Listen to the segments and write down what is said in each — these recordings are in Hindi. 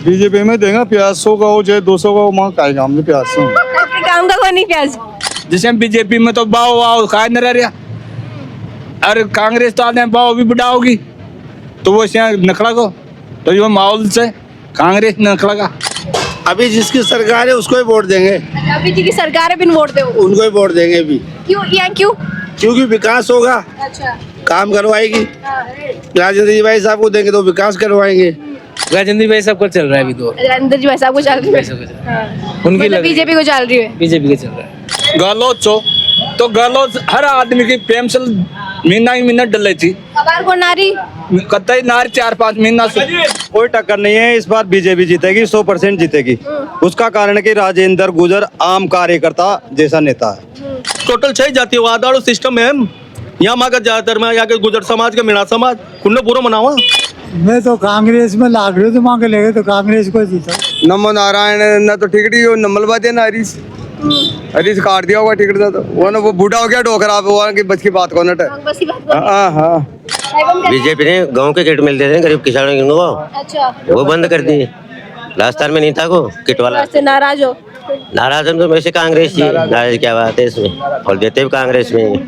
बीजेपी में देगा प्याज 100 का हो चाहे 200 का हो, वहाँ का काम नहीं प्याज से। काम का कोई नहीं प्याज। जैसे बीजेपी में तो भाव वाव खा नहीं रहा, और कांग्रेस तो आने भाव भी बढ़ाओगी, तो वो नखड़ा को, तो ये माहौल से कांग्रेस नखड़ा का। अभी जिसकी सरकार है उसको ही वोट देंगे। अभी जी की सरकार है, बिन वोट दे उनको ही वोट देंगे अभी। क्यों या क्यों? क्योंकि विकास होगा, अच्छा काम करवाएगी। राजेंद्र जी भाई साहब को देंगे तो विकास करवाएंगे। राजेंद्र भाई साहब को चल रहा है अभी तो, राजेंद्र जी वैसा कुछ चल रही है, उनकी लग बीजेपी को चल रही है। बीजेपी का चल रहा है। गलोचो तो गलोच हर आदमी की पेंशन महीना ही महीना डले थी, खबर को नारी कतई नार 4-5 महीना से। कोई टक्कर नहीं है, इस बार बीजेपी जीतेगी, 100% जीतेगी। उसका कारण कि राजेंद्र गुजर आम कार्यकर्ता जैसा नेता है। टोटल 6 जातिवाद वाला सिस्टम है। यहाँ माँ का ज्यादातर में यहाँ के गुजर समाज के मिला समाज कुन्ने पूरा मनावा। मैं तो कांग्रेस में लाग रही हूँ, तो मांग लेगे तो कांग्रेस को जीता। नमो नारायण न तो टिकट ही नमलवा दिया ना हरीश काट दिया होगा टिकट था, तो वो ना वो बूढ़ा हो गया डोकरा पे, वो की बच की बात को नट। बस ही बात हाँ हाँ बीजेपी ने गांव के किट मिलते थे गरीब किसानों को, अच्छा वो बंद कर दिए। राजस्थान में नहीं था को किट वाला। से नाराज हो? नाराज हम तो वैसे कांग्रेस ही नाराज क्या बात है इसमें, और देते भी कांग्रेस में।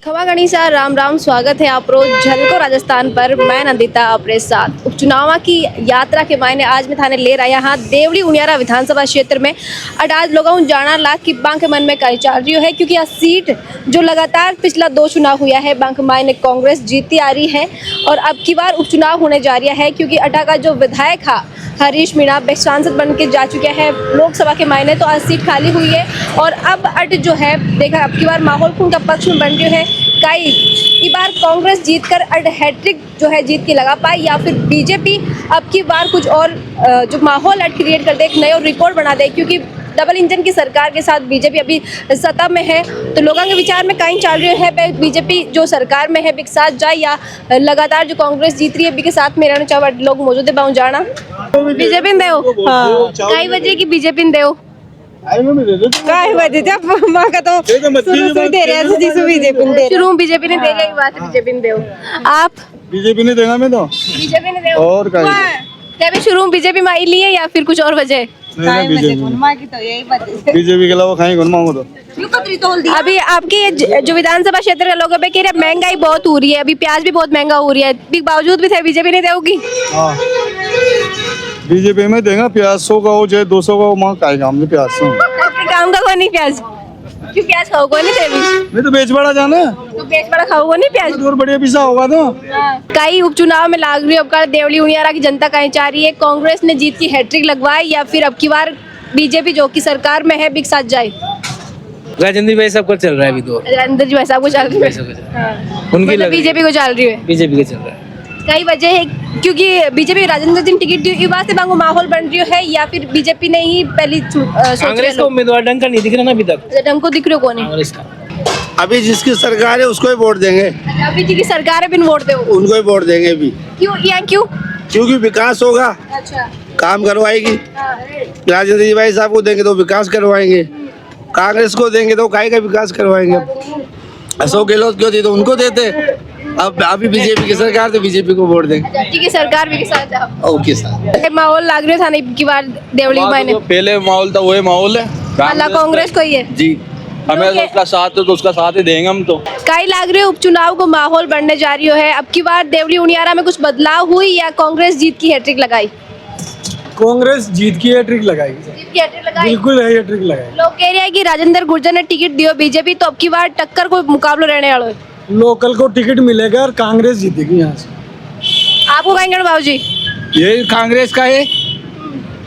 खमा गणिसा राम राम, स्वागत है आप रोज झलको राजस्थान पर। मैं नंदिता अपने साथ उपचुनाव की यात्रा के मायने आज मैं थाने ले रहा यहाँ देवड़ी उनियारा विधानसभा क्षेत्र में। आज लोगों जाना लाख की बांक मन में कहीं चल रही है, क्योंकि यह सीट जो लगातार पिछला 2 चुनाव हुआ है बांक मायने कांग्रेस जीतती आ रही है, और अब की बार उपचुनाव होने जा रहा है, क्योंकि अटा का जो विधायक था हरीश मीणा सांसद बन के जा चुके हैं लोकसभा के मायने, तो आज सीट खाली हुई है। और अब अट जो है देखा अब की बार माहौल कौन का पक्ष में बन रही है, कई इस बार कांग्रेस जीतकर अड हैट्रिक जो है जीत के लगा पाई, या फिर बीजेपी अब की बार कुछ और जो माहौल अट क्रिएट कर दे, एक नया रिकॉर्ड बना दे, क्योंकि डबल इंजन की सरकार के साथ बीजेपी अभी सत्ता में है। तो लोगों के विचार में कहीं चल रही है बीजेपी जो सरकार में है बिक साथ जाए, या लगातार जो कांग्रेस जीत रही है बिक साथ में रहना चाहे लोग मौजूद है बाहू जाना बीजेपी ने दो कई वजह की बीजेपी ने दो शुरू बीजेपी ने दे रही बात बीजेपी ने दो आप बीजेपी ने देगा मैं तो बीजेपी ने दो और का तभी शुरू बीजेपी में आई लिए या फिर कुछ और वजह? बीजेपी के अलावा खाएंगे तो अभी आपके जो विधानसभा क्षेत्र के लोगों पे कह रहे महंगाई बहुत हो रही है, अभी प्याज भी बहुत महंगा हो रही है, बावजूद भी थे बीजेपी नहीं देगी। बीजेपी में देगा प्याज 100 का हो चाहे 200 का हो, वहाँ का काम नहीं प्याज से। काम का कोई नहीं प्याज। क्यों प्याज खाओगे नहीं थे? मैं तो बेच बड़ा जाना तो बेच बड़ा खाओगे नहीं प्याज? और बढ़िया पिसा होगा तो। कई उपचुनाव में लाग रही है, अब देवली उनियारा की जनता कहीं चाह रही है कांग्रेस ने जीत की हैट्रिक लगवाई, या फिर अब की बार बीजेपी जो की सरकार में है बिक साथ जाए। राजेंद्र भाई साहब को चल रहा है अभी तो, राजेंद्र जी वैसा कुछ चल रही है, उनकी लग बीजेपी को चल रही है। बीजेपी का चल रहा है। कई वजह है, क्योंकि बीजेपी राजेंद्र जी टिकट दी इस बात से बांगो माहौल बन रही है, या फिर बीजेपी ने ही पहली कांग्रेस का उम्मीदवार ढंग का नहीं दिख रहा ना अभी तक। ढंग को दिख रही कौन है? अभी जिसकी सरकार है उसको ही वोट देंगे। अभी जी की सरकार है, बिन वोट दे उनको ही वोट देंगे अभी। क्यों या क्यों? क्योंकि विकास होगा, अच्छा काम करवाएगी। राजेंद्र जी भाई साहब को देंगे तो विकास करवाएंगे। कांग्रेस को देंगे तो काय का विकास करवाएंगे। अशोक गहलोत क्यों थे तो उनको देते। अब अभी बीजेपी की सरकार तो बीजेपी को वोट देंगे। जी की सरकार भी के साथ जाओ। Okay sir. माहौल लाग रहा था ना की बार देवली मायने पहले माहौल था वही माहौल है, अल्लाह कांग्रेस को ही है जी। हमें उसका साथ तो उसका साथ ही देंगे हम तो। कई लाग रहे उपचुनाव को माहौल बढ़ने जा रही है, अब की बार देवली उनियारा में कुछ बदलाव हुई या कांग्रेस जीत की हैट्रिक लगाई? कांग्रेस जीत की हैट्रिक लगाई, बिल्कुल हैट्रिक लगाई। लोग कह रहे हैं कि राजेंद्र गुर्जर ने टिकट दियो बीजेपी, तो अब की बार टक्कर को मुकाबला रहने वाला है। लोकल को टिकट मिलेगा और कांग्रेस जीतेगी यहाँ से। आपको कहेंगे बाबू जी? ये कांग्रेस का है,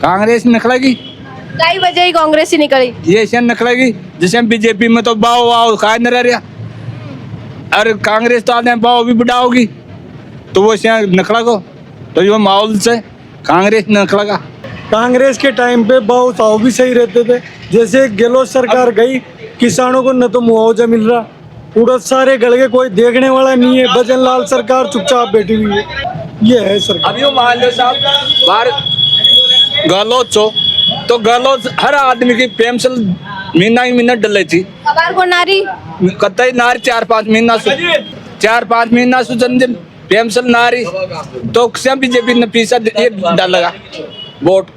कांग्रेस निकलेगी। कई वजह ही कांग्रेस ही निकली, ये से निकलेगी। जैसे बीजेपी में तो भाव वाव खा नहीं रहा, और कांग्रेस तो आने भाव भी बढ़ाओगी, तो वो निकला को, तो ये माहौल से कांग्रेस निकलेगा। कांग्रेस के टाइम पे भाव ताव भी सही रहते थे, जैसे गहलोत सरकार गई किसानों को न तो मुआवजा मिल रहा, उड़द सारे गल के कोई देखने वाला नहीं है। भजन लाल सरकार चुपचाप बैठी हुई है, ये है सरकार। अभी मान लो साहब बाहर गलोचो तो गलोच हर आदमी की पेंशन महीना ही महीना डले थी, खबर को नारी कतई नार 4-5 महीना से 4-5 महीना से पेंशन ना आ रही तो बीजेपी ने पीछा ये डालेगा वोट।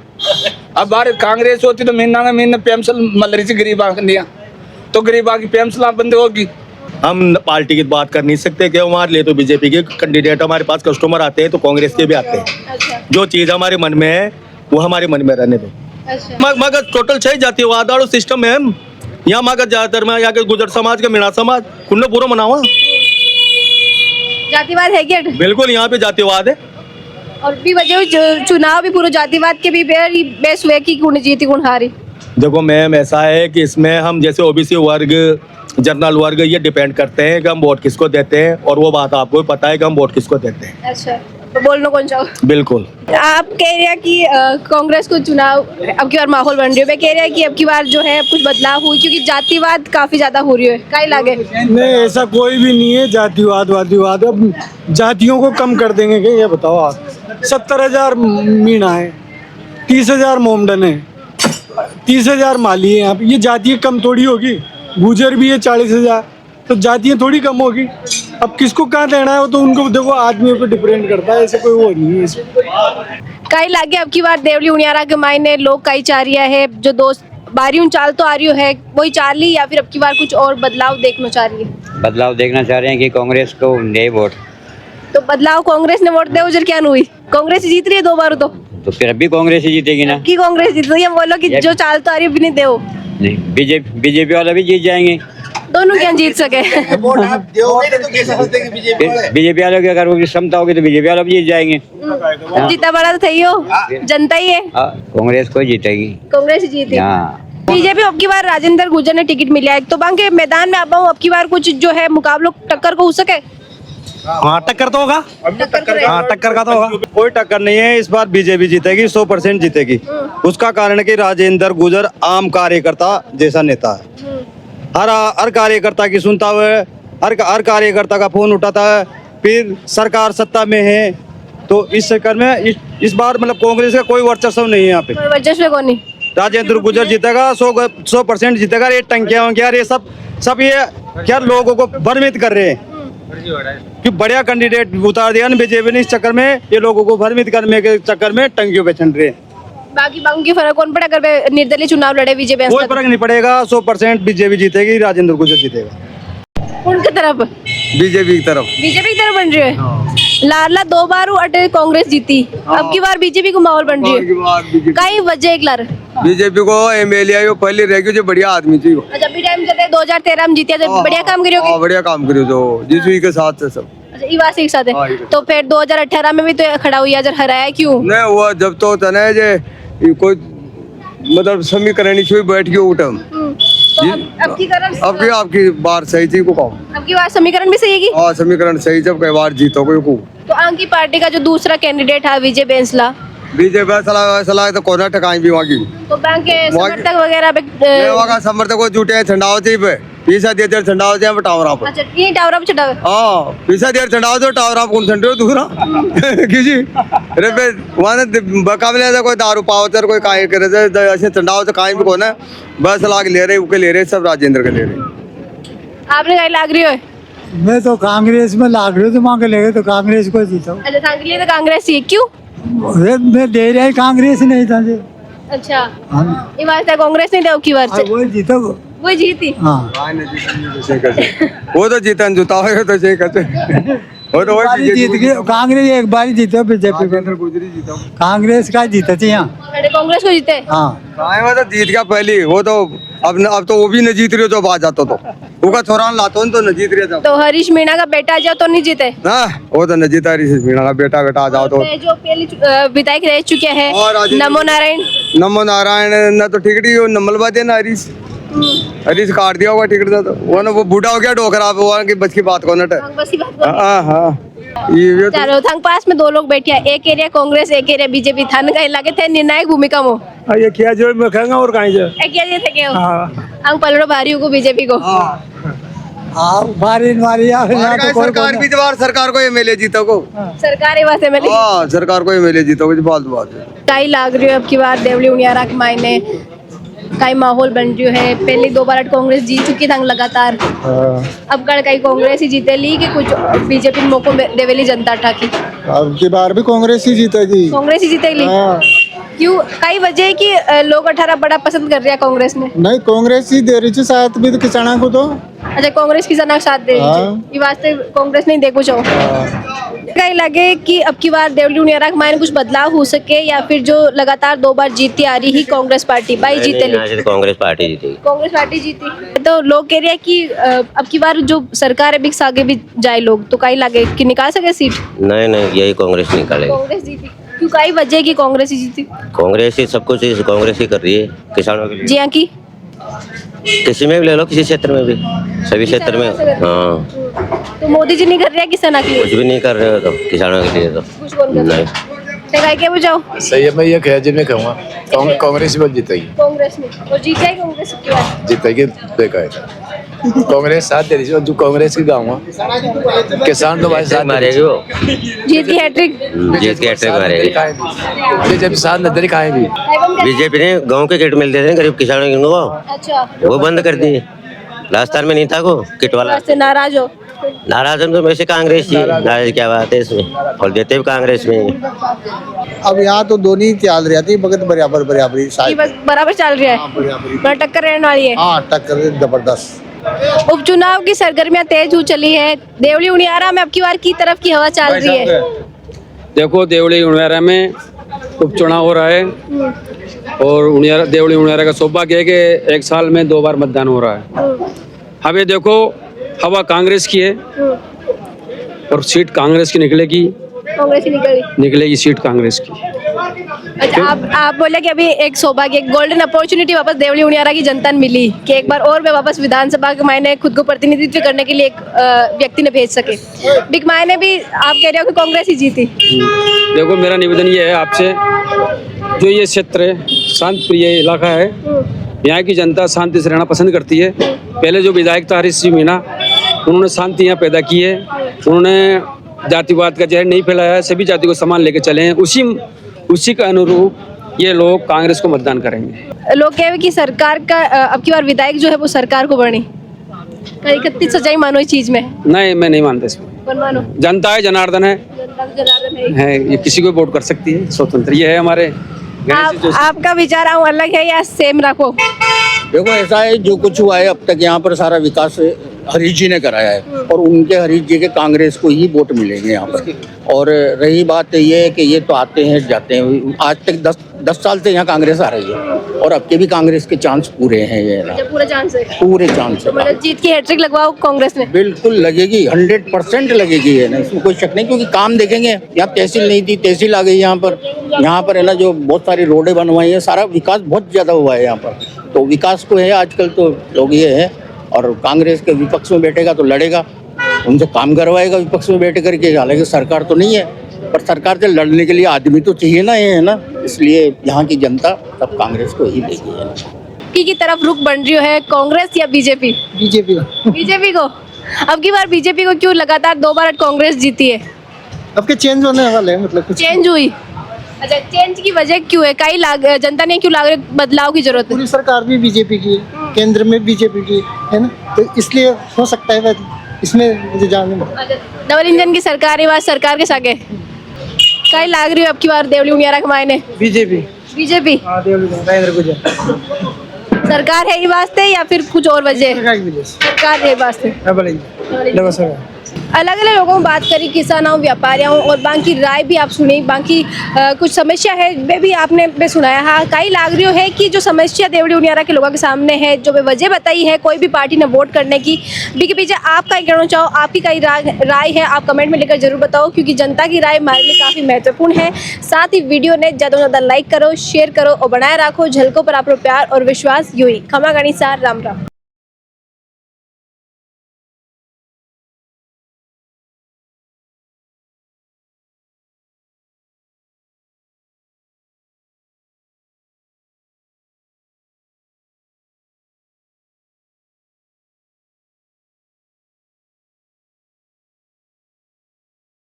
अब बार कांग्रेस होती तो महीना पेंशन मिल रही थी गरीबा दिया, तो गरीबा की पेंशन बंद होगी। हम पार्टी की बात कर नहीं सकते कि हमारे लिए तो बीजेपी के कैंडिडेट, हमारे पास कस्टमर आते हैं तो कांग्रेस के भी आते हैं। अच्छा जो चीज़ हमारे मन में है वो हमारे मन में रहने दो। अच्छा मगर टोटल 6 जातिवाद वालों सिस्टम है यहाँ मगर ज्यादातर में यहाँ के गुजर समाज के मीणा समाज कुन्ने पूरा मनावा। जातिवाद है क्या? बिल्कुल यहाँ पे जातिवाद है। और भी वजह चुनाव भी पूरे जातिवाद के भी बेस हुए कि कौन जीती कौन हारी। देखो मैम ऐसा है कि इसमें हम जैसे ओबीसी वर्ग, जनरल वर्ग ये डिपेंड करते हैं कि हम वोट किसको देते हैं, और वो बात आपको भी पता है कि हम वोट किसको देते हैं। अच्छा तो बोलना कौन चाहो? बिल्कुल। आप कह रहे हैं कि कांग्रेस को चुनाव अब की बार माहौल बन रही है, मैं कह रहे हैं कि अब की बार जो है कुछ बदलाव हुई क्योंकि जातिवाद काफी ज्यादा हो रही है, काई लागे? नहीं ऐसा कोई भी नहीं है जातिवाद वादिवाद। अब जातियों को कम कर देंगे क्या ये बताओ आप? 70,000 मीणा है, 30,000 मोमडन है, 30,000 माली है यहाँ पे, ये जातियाँ कम थोड़ी होगी। गुजर भी है 40,000, तो जातियाँ थोड़ी कम होगी। अब किसको कहाँ देना है वो तो उनको देखो आदमियों पे डिपेंड करता है, ऐसे कोई वो नहीं है इसमें। काई लागे अब की बार देवली उनियारा के मायने लोग काई चाह रही है जो दोस्त बारी चाल तो आ रही है वही चाल ली, या फिर अब की बार कुछ और बदलाव देखना चाह रही है? बदलाव देखना चाह रहे हैं कि कांग्रेस को दे वोट। तो बदलाव कांग्रेस ने वोट दे उजर क्या हुई? कांग्रेस जीत रही है 2 बार तो फिर अभी कांग्रेस ही जीतेगी ना। की कांग्रेस जीत रही है, बोलो कि जो चाल तो आ रही है भी नहीं दे। नहीं, बीजेपी वाला भी जीत जाएंगे। दोनों क्या जीत सके? बीजेपी वालों की अगर वो क्षमता होगी तो बीजेपी वाला भी जीत जाएंगे। जीता बड़ा तो थी हो, जनता ही है। कांग्रेस को जीतेगी। कांग्रेस ही जीती। हाँ। बीजेपी अब की बार राजेंद्र गुर्जर ने टिकट मिला है, तो बांके मैदान में आप अब की बार कुछ जो है मुकाबलों टक्कर को हो सके? हाँ टक्कर तो होगा। हाँ टक्कर का तो होगा। कोई टक्कर नहीं है, इस बार बीजेपी जीतेगी, 100% जीतेगी। उसका कारण कि राजेंद्र गुर्जर आम कार्यकर्ता जैसा नेता है। हर कार्यकर्ता की सुनता हुआ, हर कार्यकर्ता का फोन उठाता है। फिर सरकार सत्ता में है तो इस चक्कर में इस बार मतलब कांग्रेस का कोई वर्चस्व नहीं है यहाँ पे। वर्चस्व कौन नहीं? राजेंद्र गुर्जर जीतेगा, 100% जीतेगा। ये टंकियां वंकियां ये सब ये क्या लोगों को भ्रमित कर रहे हैं कि बढ़िया कैंडिडेट उतार दिया ना बीजेपी ने, इस चक्कर में ये लोगों को भ्रमित करने के चक्कर में टंकियों पे चढ़ रहे हैं। बाकी बाकी की फर्क कौन पड़ा अगर वे निर्दलीय चुनाव लड़े बीजेपी? कोई फर्क नहीं पड़ेगा, 100% बीजेपी जीतेगी, राजेंद्र गुर्जर जीतेगा। उनकी तरफ बीजेपी की तरफ बन रही है। लाडला 2 बार अटे कांग्रेस जीती, अब की बार बीजेपी को माहौल बन रही है। कई वजह एक लार बीजेपी को एमएलए वो पहले रह गई जो बढ़िया आदमी थी वो। जब भी टाइम चले 2013 में जीती जब बढ़िया काम करियो। हाँ बढ़िया काम करियो जो जिसवी के साथ से सब। अच्छा इवास के साथ है। तो फिर 2018 में भी तो खड़ा हुई अजर हराया क्यों? नहीं वो जब तो तना जे कोई मतलब समीकरण छुई बैठ के उठम। तो अब की कारण आपकी बार सही थी को काम। अब की बार समीकरण भी सही है? हाँ समीकरण सही, जब कई बार जीतो कोई को। तो आंकी पार्टी का जो दूसरा कैंडिडेट है विजय बेंसला, बीजेपी सलाह तो कोना टकाई भी वहाँ की। तो बैंक के समर्थक वगैरह पे वहाँ का समर्थक को जुटे छंडाव थी पे पीसा देर छंडाव थे टावरा पर। अच्छा ये टावरा पे चढ़ावे। हाँ पीसा देर छंडाव तो टावरा कौन छंडो दूसरा किसी अरे पे वहाँ बकाबले था कोई दारू पावतर कोई काय करे थे ऐसे छंडाव तो काई भी कोना बस लाग ले रहे सब राजेंद्र के ले रहे। आपने कहीं लाग रही हो? मैं तो कांग्रेस में लाग रही हूँ, तो मांगे लेगे तो कांग्रेस को जीता। अच्छा थांक लिए तो कांग्रेस ही क्यों? मैं दे रहा कांग्रेस नहीं था जी। अच्छा ये बात है कांग्रेस नहीं दे की बार से वो जीतो वो जीती। हाँ वो तो जीतन जुता है तो सही कहते वो तो वही जीत गए कांग्रेस, एक बार जीतो बीजेपी को। कांग्रेस का जीता थी यहाँ, अरे कांग्रेस को जीते। हाँ वो तो जीत गया पहली, वो तो अब तो वो भी न जीत रही तो बात जाता तो वो छोरान लातो तो न जीत रहे तो हरीश मीणा का बेटा जाओ तो नहीं जीते ना, वो तो न जीता हरीश मीणा का बेटा आ जाओ तो। जो पहली विधायक रह चुके हैं नमो नारायण न तो टिकट ही नंबल दे ना हरीश काट दिया होगा टिकट तो वो बूढ़ा हो गया डोकरा की बच की बात को नट। चलो थंग पास में 2 लोग बैठे हैं, एक एरिया कांग्रेस एक एरिया बीजेपी थाने का लगे थे निर्णायक भूमिका में। ये क्या जो मैं कहूँगा और कहीं जो क्या थे के अंग पलड़ो भारी को बीजेपी को। सरकार भी जवार सरकार को एमएलए जीतो को सरकार वास्ते में सरकार को एमएलए जीतो को बात टाई लाग रही है अब की बार देवली उनियारा के मायने कई माहौल बन रही है। पहले 2 बार कांग्रेस जीत चुकी थी लगातार, अब कल कई कांग्रेस ही जीतेली कि कुछ बीजेपी मौको देवेली जनता ठाकी। अब की बार भी कांग्रेस ही जीतेगी। कांग्रेस ही जीतेली। क्यों? कई वजह है कि लोग 18 बड़ा पसंद कर रहे हैं कांग्रेस ने। नहीं, कांग्रेस ही दे रही थी साथ भी तो किसानों को तो। अच्छा, कांग्रेस किसानों का साथ दे रही है, ये वास्ते कांग्रेस नहीं देखो चाहो। कहीं लगे कि अब की बार देवली उनियारा के मायने कुछ बदलाव हो सके, या फिर जो लगातार 2 बार जीतती आ रही ही कांग्रेस पार्टी बाई जीतेली? यहाँ से तो कांग्रेस पार्टी जीतेगी। कांग्रेस पार्टी जीती तो लोग कह रहे हैं कि अब की बार जो सरकार है बिक्स आगे भी जाए लोग, तो कहीं लगे कि निकाल सके सीट? नहीं नहीं, यही कांग्रेस निकालेगी। कांग्रेस जीती। क्यों? कई वजह है कि कांग्रेस ही जीती। कांग्रेस ही सब कुछ कांग्रेस ही कर रही है किसानों के लिए। जी हाँ, की किसी में भी ले लो, किसी क्षेत्र में भी, सभी क्षेत्र में। हाँ, तो मोदी जी नहीं कर रहे हैं किसानों के लिए? कुछ भी नहीं कर रहे हो तो किसानों के लिए तो कुछ कौन कर रहा है? नहीं। क्या बुझाओ? सही है, मैं ये कह जिन्हें कहूँगा कांग्रेस ही जीतेगी। कांग्रेस में और जीत जाए कांग्रेस की बात। जीतेगी बेकार। कांग्रेस साथ दे रही है, जो कांग्रेस की गाँव किसान तो भाई साथ मारेगी वो, जीत की हैट्रिक। जीत के हैट्रिक मारेगी। बीजेपी साथ न दे खाए भी। बीजेपी ने गाँव के किट मिलते थे गरीब किसानों को, अच्छा, वो बंद कर दिए। राजस्थान में नहीं था को किट वाला। से नाराज हो? नाराज हम तो वैसे कांग्रेस ही नाराज, क्या बात है इसमें, और देते भी कांग्रेस में। अब यहाँ तो दोनों ही चल रही थी, मगर बराबर बराबरी कि बस बराबर चल रहा है, बड़ा टक्कर रहने वाली है। हाँ, टक्कर जबरदस्त। उपचुनाव की सरगर्मियां तेज हो चली है। देवली उनियारा में अब की बार की तरफ की हवा चल रही है? देखो, देवली उनियारा में उपचुनाव हो रहा है और देवली उनियारा का सौभाग्य है कि 1 साल में 2 बार मतदान हो रहा है। अब ये देखो, हवा कांग्रेस की है और सीट कांग्रेस की निकलेगी। कांग्रेस ही निकलेगी सीट कांग्रेस की। अच्छा, आप बोले कि अभी एक सौभाग्य, एक गोल्डन अपॉर्चुनिटी वापस देवली उनियारा की जनता ने मिली कि एक बार और वे वापस विधानसभा के मायने खुद को प्रतिनिधित्व करने के लिए एक व्यक्ति ने भेज सके। बिग मायने भी आप कह रहे हो कि कांग्रेस ही जीती। देखो, मेरा निवेदन ये है आपसे, जो ये क्षेत्र है शांत प्रिय इलाका है, यहाँ की जनता शांति से रहना पसंद करती है। पहले जो विधायक था हरीश सिंह मीणा, उन्होंने शांति यहाँ पैदा की है। उन्होंने जातिवाद का जहर नहीं फैलाया है, सभी जाति को समान लेके चले हैं। उसी के अनुरूप ये लोग कांग्रेस को मतदान करेंगे। लोग कह रहे कि सरकार का अब की बार विधायक जो है वो सरकार को बनी, कितनी सच्चाई मानो इस चीज में? नहीं, मैं नहीं मानता इसमें। मानो जनता है, जनार्दन है, ये किसी को वोट कर सकती है, स्वतंत्र ये है हमारे। आपका विचार अलग है या सेम रखो? देखो, ऐसा है, जो कुछ हुआ है अब तक यहाँ पर सारा विकास हरीश जी ने कराया है और उनके हरीश जी के कांग्रेस को ही वोट मिलेंगे यहाँ पर। और रही बात ये है कि ये तो आते हैं जाते हैं, आज तक 10 साल से यहाँ कांग्रेस आ रही है और अब के भी कांग्रेस के चांस पूरे हैं। ये पूरे चांस है? पूरे चांस है। तो मतलब जीत की हैट्रिक लगवाओ कांग्रेस में? बिल्कुल लगेगी, 100% लगेगी है ना, इसमें कोई शक नहीं। क्योंकि काम देखेंगे, यहाँ तहसील नहीं थी, तहसील आ गई यहाँ पर है ना, जो बहुत सारी रोडें बनवाई है, सारा विकास बहुत ज्यादा हुआ है यहाँ पर। तो विकास को है आजकल तो लोग ये है, और कांग्रेस के विपक्ष में बैठेगा तो लड़ेगा, उनसे काम करवाएगा विपक्ष में बैठ करके। हालांकि सरकार तो नहीं है, पर सरकार से लड़ने के लिए आदमी तो चाहिए ना, ये है ना, इसलिए यहाँ की जनता तब कांग्रेस को ही देगी। की तरफ रुख बन रही है, कांग्रेस या बीजेपी? बीजेपी को। अब की बार बीजेपी को क्यों? लगातार 2 बार कांग्रेस जीती है, अब के चेंज होने वाले हैं, मतलब कुछ चेंज हुई। अच्छा, चेंज की वजह क्यों है? कई जनता ने क्यों बदलाव की जरूरत है? पूरी सरकार भी बीजेपी की है, केंद्र में बीजेपी की है ना, तो इसलिए हो सकता है इसमें मुझे जानने में। डबल इंजन की सरकार है, सरकार के सागे कई लाग रही है अब की बार देवली उनियारा के मायने? बीजेपी सरकार है ये वास्ते या फिर कुछ और वजह? सरकार है वास्ते। अलग अलग लोगों में बात करी, किसानों, व्यापारियों और बाकी राय भी आप सुनी, बाकी कुछ समस्या है वे भी आपने सुनाया। हाँ, कई लाग रही है कि जो समस्या देवली उनियारा के लोगों के सामने है, जो वे वजह बताई है कोई भी पार्टी ने वोट करने की, बिके पीछे आप क्या कहना चाहो, आपकी कई राय है, आप कमेंट में लिखकर जरूर बताओ, क्योंकि जनता की राय हमारे लिए काफ़ी महत्वपूर्ण है। साथ ही वीडियो ने ज़्यादा से ज़्यादा लाइक करो, शेयर करो और बनाए रखो झलकों पर आप प्यार और विश्वास। यूं ही खमा गणिसा, राम राम।